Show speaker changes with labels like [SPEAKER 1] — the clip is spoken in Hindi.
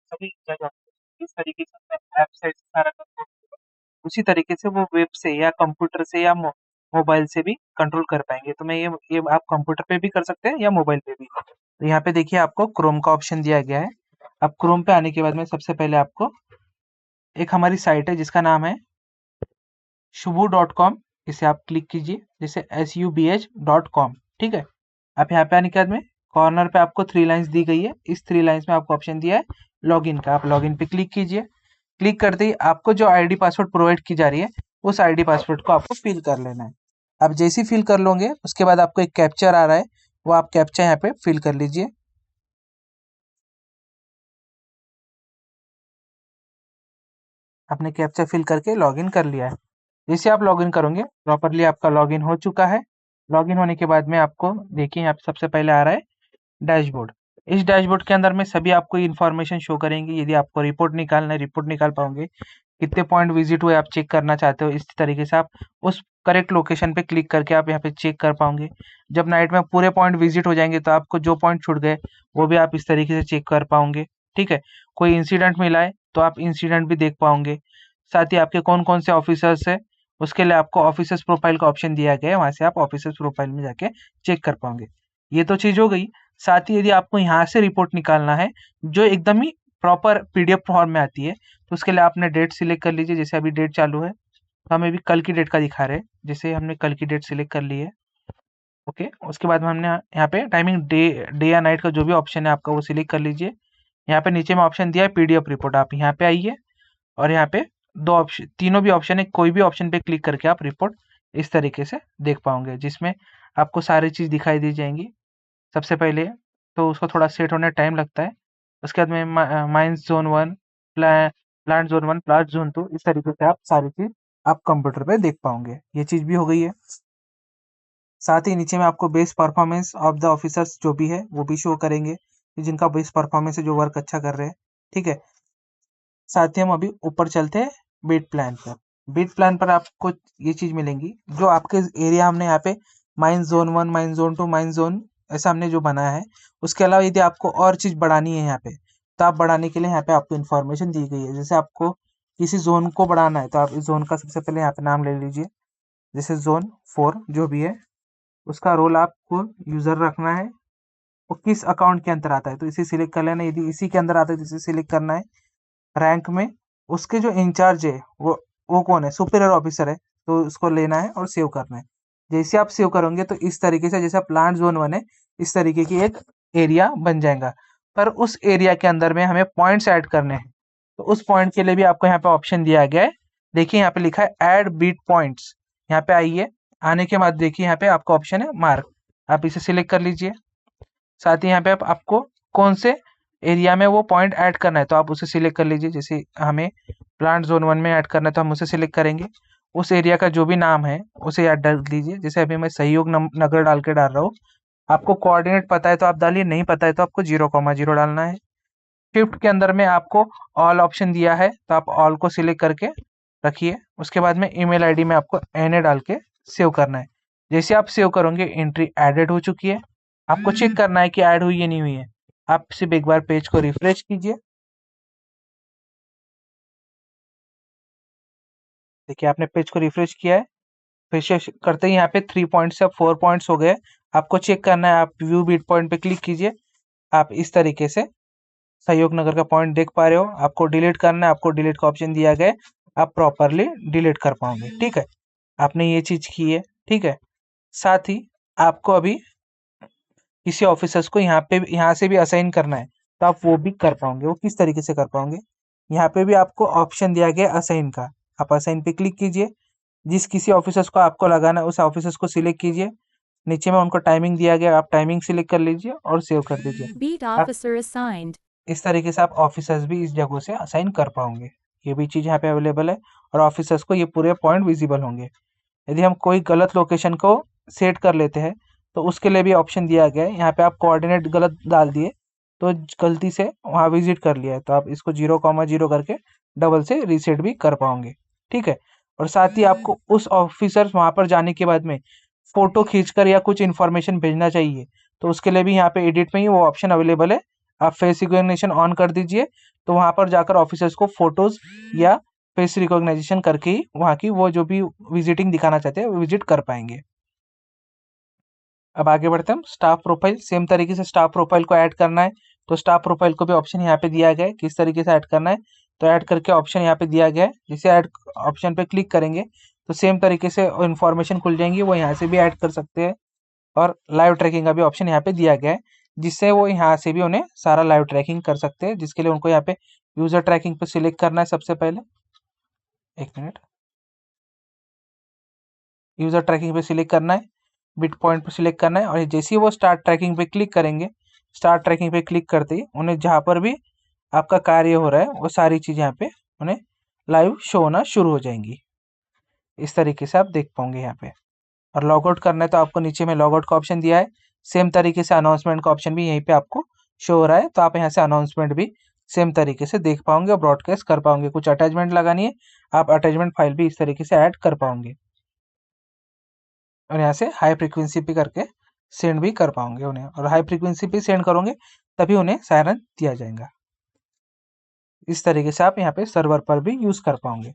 [SPEAKER 1] सभी जगह इस तरीके से मैं ऐप से सारा कंट्रोल उसी तरीके से वो वेब से या कंप्यूटर से या मोबाइल से भी कंट्रोल कर पाएंगे। तो मैं ये आप कंप्यूटर पे भी कर सकते हैं या मोबाइल पे भी। तो यहाँ पे देखिए आपको क्रोम का ऑप्शन दिया गया है। अब क्रोम पे आने के बाद में सबसे पहले आपको एक हमारी साइट है जिसका नाम है shubhu.com, इसे आप क्लिक कीजिए, जैसे SUBH.com। ठीक है। आप यहाँ पे आने के बाद में कॉर्नर पे आपको 3 लाइन्स दी गई है। इस 3 लाइन्स में आपको ऑप्शन दिया है लॉगिन का। आप लॉगिन पे क्लिक कीजिए। क्लिक करते ही आपको जो आईडी पासवर्ड प्रोवाइड की जा रही है उस आईडी पासवर्ड को आपको फिल कर लेना है। आप जैसे ही फिल कर लोगे उसके बाद आपको एक कैप्चर आ रहा है, वो आप कैप्चा यहाँ पे फिल कर लीजिए। आपने कैप्चा फिल करके लॉगिन कर लिया है। जैसे आप लॉगिन करोगे प्रॉपरली आपका लॉगिन हो चुका है। लॉगिन होने के बाद में आपको देखिए यहाँ पे सबसे पहले आ रहा है डैशबोर्ड। इस डैशबोर्ड के अंदर में सभी आपको इन्फॉर्मेशन शो करेंगी। यदि आपको रिपोर्ट निकालना है रिपोर्ट निकाल पाओगे, कितने पॉइंट विजिट हुए आप चेक करना चाहते हो, इस तरीके से आप उस करेक्ट लोकेशन पे क्लिक करके आप यहाँ पे चेक कर पाओगे। जब नाइट में पूरे पॉइंट विजिट हो जाएंगे तो आपको जो पॉइंट छूट गए वो भी आप इस तरीके से चेक कर पाओगे। ठीक है। कोई इंसिडेंट मिला है तो आप इंसिडेंट भी देख पाओगे। साथ ही आपके कौन कौन से ऑफिसर्स है उसके लिए आपको ऑफिसर्स प्रोफाइल का ऑप्शन दिया गया है, वहां से आप ऑफिसर्स प्रोफाइल में जाके चेक कर पाओगे। ये तो चीज हो गई। साथ ही यदि आपको यहाँ से रिपोर्ट निकालना है जो एकदम ही प्रॉपर पीडीएफ फॉर्म में आती है, तो उसके लिए आपने डेट सिलेक्ट कर लीजिए। जैसे अभी डेट चालू है तो हमें भी कल की डेट का दिखा रहे हैं, जैसे हमने कल की डेट सिलेक्ट कर ली है। ओके। उसके बाद में हमने यहाँ पे टाइमिंग डे डे या नाइट का जो भी ऑप्शन है आपका वो सिलेक्ट कर लीजिए। यहाँ पे नीचे में ऑप्शन दिया है पीडीएफ रिपोर्ट, आप यहाँ पे आइए और यहाँ पे दो ऑप्शन, तीनों भी ऑप्शन है, कोई भी ऑप्शन पे क्लिक करके आप रिपोर्ट इस तरीके से देख पाओगे, जिसमें आपको सारी चीज़ दिखाई दी जाएंगी। सबसे पहले तो उसको थोड़ा सेट होने टाइम लगता है। उसके बाद में mines zone 1, plant zone 1, plant zone 2, इस तरीके से आप सारी चीज़ आप कंप्यूटर पे देख पाओगे। ये चीज़ भी हो गई है। साथ ही नीचे में आपको best performance of the officers जो भी है वो भी शो करेंगे कि जिनका बेस्ट परफॉर्मेंस है, जो वर्क अच्छा कर रहे हैं। ठीक है। साथ ही हम अभी ऊपर चलते हैं बीट प्लान पर। बीट प्लान पर आपको ये चीज मिलेंगी जो आपके एरिया हमने यहाँ पे mine zone 1, mine zone 2, mine zone ऐसा हमने जो बनाया है। उसके अलावा यदि आपको और चीज बढ़ानी है यहाँ पे तो आप बढ़ाने के लिए यहाँ पे आपको इन्फॉर्मेशन दी गई है। जैसे आपको किसी जोन को बढ़ाना है तो आप इस जोन का सबसे पहले यहाँ पे नाम ले लीजिए। जैसे जोन 4 जो भी है उसका रोल आपको यूजर रखना है, वो किस अकाउंट के अंदर आता है तो इसे सिलेक्ट कर लेना है। यदि इसी के अंदर आता है तो इसे सिलेक्ट करना है। रैंक में उसके जो इंचार्ज है वो कौन है, सुपीरियर ऑफिसर है, तो उसको लेना है और सेव करना है। जैसे आप सेव करोगे तो इस तरीके से जैसा प्लांट जोन 1 है इस तरीके की एक एरिया बन जाएगा। पर उस एरिया के अंदर में हमें पॉइंट्स ऐड करने हैं, तो उस पॉइंट के लिए भी आपको यहाँ पे ऑप्शन दिया गया है। देखिए यहाँ पे लिखा है ऐड बीट पॉइंट्स। यहाँ पे आइए, आने के बाद देखिए यहाँ पे आपका ऑप्शन है मार्क, आप इसे सिलेक्ट कर लीजिए। साथ ही यहाँ पे आपको कौन से एरिया में वो पॉइंट ऐड करना है तो आप उसे सिलेक्ट कर लीजिए। जैसे हमें प्लांट जोन 1 में ऐड करना है तो हम उसे सिलेक्ट करेंगे। उस एरिया का जो भी नाम है उसे याद डाल दीजिए। जैसे अभी मैं सहयोग नगर डाल के डाल रहा हूँ। आपको कोऑर्डिनेट पता है तो आप डालिए, नहीं पता है तो आपको 0,0 डालना है। शिफ्ट के अंदर में आपको ऑल ऑप्शन दिया है तो आप ऑल को सिलेक्ट करके रखिए। उसके बाद में ईमेल आईडी में आपको एनए डाल के सेव करना है। जैसे आप सेव करोगे एंट्री एडेड हो चुकी है। आपको चेक करना है कि ऐड हुई या नहीं हुई है। आप सिर्फ एक बार पेज को रिफ्रेश कीजिए। देखिए आपने पेज को रिफ्रेश किया है। रिफ्रेश करते ही यहाँ पे 3 पॉइंट्स से 4 पॉइंट्स हो गए। आपको चेक करना है, आप व्यू बीट पॉइंट पे क्लिक कीजिए। आप इस तरीके से सहयोग नगर का पॉइंट देख पा रहे हो। आपको डिलीट करना है, आपको डिलीट का ऑप्शन दिया गया है, आप प्रॉपरली डिलीट कर पाओगे। ठीक है। आपने ये चीज की है। ठीक है। साथ ही आपको अभी किसी ऑफिसर्स को यहाँ से भी असाइन करना है तो आप वो भी कर पाओगे। वो किस तरीके से कर पाओगे, यहाँ पे भी आपको ऑप्शन दिया गया असाइन का। आप असाइन पे क्लिक कीजिए। जिस किसी ऑफिसर्स को आपको लगाना है उस ऑफिसर्स को सिलेक्ट कीजिए। नीचे में उनको टाइमिंग दिया गया, आप टाइमिंग सिलेक्ट कर लीजिए और सेव कर दीजिए।
[SPEAKER 2] Beat
[SPEAKER 1] आप
[SPEAKER 2] officer assigned.
[SPEAKER 1] इस तरीके से आप ऑफिसर्स भी इस जगह से असाइन कर पाओगे। ये भी चीज यहाँ पे अवेलेबल है और ऑफिसर्स को ये पूरे पॉइंट विजिबल होंगे। यदि हम कोई गलत लोकेशन को सेट कर लेते हैं तो उसके लिए भी ऑप्शन दिया गया है। यहाँ पे आप कोऑर्डिनेट गलत डाल दिए तो गलती से वहाँ विजिट कर लिया है तो आप इसको 0,0 करके डबल से रीसेट भी कर पाओगे। ठीक है। और साथ ही आपको उस ऑफिसर वहाँ पर जाने के बाद में फोटो खींचकर या कुछ इन्फॉर्मेशन भेजना चाहिए तो उसके लिए भी यहाँ पे एडिट में ही वो ऑप्शन अवेलेबल है। आप फेस रिकॉग्निशन ऑन कर दीजिए, तो वहाँ पर जाकर ऑफिसर्स को फोटोज या फेस रिकॉग्नाइजेशन करके ही वहाँ की वो जो भी विजिटिंग दिखाना चाहते हैं वो विजिट कर पाएंगे। अब आगे बढ़ते हैं हम स्टाफ प्रोफाइल। सेम तरीके से स्टाफ प्रोफाइल को ऐड करना है, तो स्टाफ प्रोफाइल को भी ऑप्शन यहाँ पे दिया गया है किस तरीके से ऐड करना है। तो ऐड करके ऑप्शन यहाँ पे दिया गया है, जैसे ऐड ऑप्शन पे क्लिक करेंगे तो सेम तरीके से इन्फॉर्मेशन खुल जाएंगी, वो यहाँ से भी ऐड कर सकते हैं। और लाइव ट्रैकिंग का भी ऑप्शन यहाँ पे दिया गया है, जिससे वो यहाँ से भी उन्हें सारा लाइव ट्रैकिंग कर सकते हैं, जिसके लिए उनको यहाँ पे यूजर ट्रैकिंग पे सिलेक्ट करना है। सबसे पहले एक मिनट, यूजर ट्रैकिंग पे सिलेक्ट करना है, बिट पॉइंट पे सिलेक्ट करना है, और जैसे ही वो स्टार्ट ट्रैकिंग पे क्लिक करेंगे, स्टार्ट ट्रैकिंग पे क्लिक करते ही उन्हें जहाँ पर भी आपका कार्य हो रहा है वो सारी चीज़ यहाँ पे उन्हें लाइव शो होना शुरू हो जाएंगी। इस तरीके से आप देख पाओगे यहाँ पे। और लॉग आउट करना है तो आपको नीचे में लॉग आउट का ऑप्शन दिया है। सेम तरीके से अनाउंसमेंट का ऑप्शन भी यहीं पे आपको शो हो रहा है, तो आप यहाँ से अनाउंसमेंट भी सेम तरीके से देख पाओगे और ब्रॉडकास्ट कर पाओगे। कुछ अटैचमेंट लगानी है, आप अटैचमेंट फाइल भी इस तरीके से ऐड कर पाओगे, और यहाँ से हाई फ्रीक्वेंसी पे करके सेंड भी कर पाओगे उन्हें, और हाई फ्रीक्वेंसी पे सेंड करोगे तभी उन्हें सायरन दिया जाएगा। इस तरीके से आप यहाँ पे सर्वर पर भी यूज कर पाओगे।